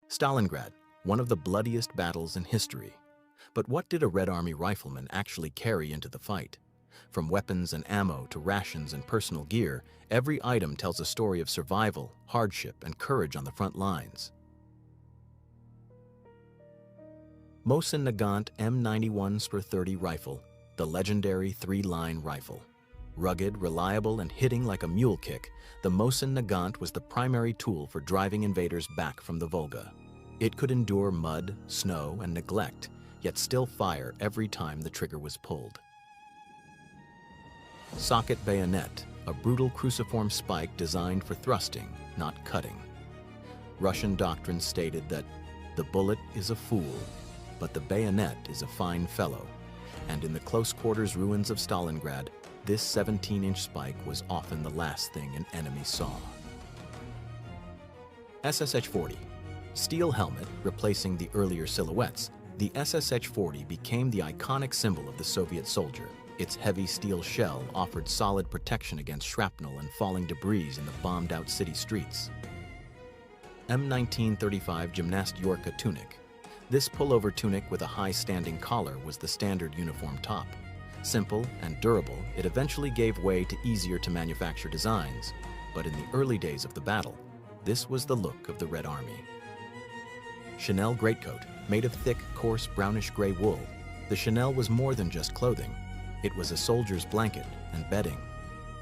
Stalingrad, one of the bloodiest battles in history. But what did a Red Army rifleman actually carry into the fight? From weapons and ammo to rations and personal gear, every item tells a story of survival, hardship, and courage on the front lines. Mosin-Nagant M91-30 rifle, the legendary three-line rifle. Rugged, reliable, and hitting like a mule kick, the Mosin-Nagant was the primary tool for driving invaders back from the Volga. It could endure mud, snow, and neglect, yet still fire every time the trigger was pulled. Socket bayonet, a brutal cruciform spike designed for thrusting, not cutting. Russian doctrine stated that the bullet is a fool, but the bayonet is a fine fellow, and in the close-quarters ruins of Stalingrad, this 17-inch spike was often the last thing an enemy saw. SSH-40. Steel helmet replacing the earlier silhouettes, the SSH-40 became the iconic symbol of the Soviet soldier. Its heavy steel shell offered solid protection against shrapnel and falling debris in the bombed-out city streets. M1935 Gymnast-Yorka tunic. This pullover tunic with a high-standing collar was the standard uniform top. Simple and durable, it eventually gave way to easier-to-manufacture designs, but in the early days of the battle, this was the look of the Red Army. Chanel greatcoat, made of thick, coarse, brownish-gray wool. The Chanel was more than just clothing. It was a soldier's blanket and bedding.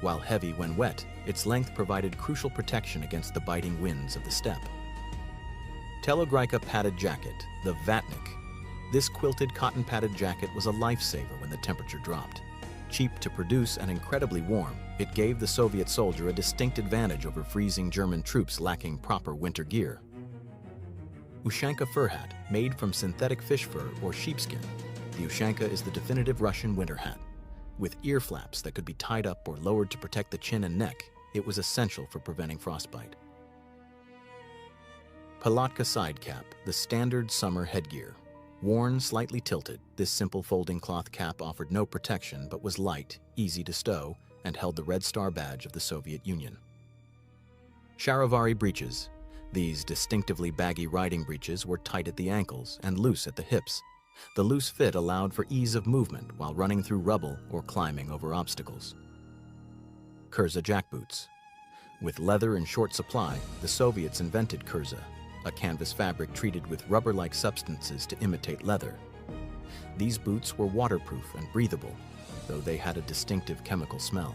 While heavy when wet, its length provided crucial protection against the biting winds of the steppe. Telegryka padded jacket, the Vatnik. This quilted cotton-padded jacket was a lifesaver when the temperature dropped. Cheap to produce and incredibly warm, it gave the Soviet soldier a distinct advantage over freezing German troops lacking proper winter gear. Ushanka fur hat, made from synthetic fish fur or sheepskin. The Ushanka is the definitive Russian winter hat. With ear flaps that could be tied up or lowered to protect the chin and neck, it was essential for preventing frostbite. Pilotka side cap, the standard summer headgear. Worn slightly tilted, this simple folding cloth cap offered no protection but was light, easy to stow, and held the Red Star badge of the Soviet Union. Charivari breeches. These distinctively baggy riding breeches were tight at the ankles and loose at the hips. The loose fit allowed for ease of movement while running through rubble or climbing over obstacles. Kurza jackboots. With leather in short supply, the Soviets invented kurza, a canvas fabric treated with rubber-like substances to imitate leather. These boots were waterproof and breathable, though they had a distinctive chemical smell.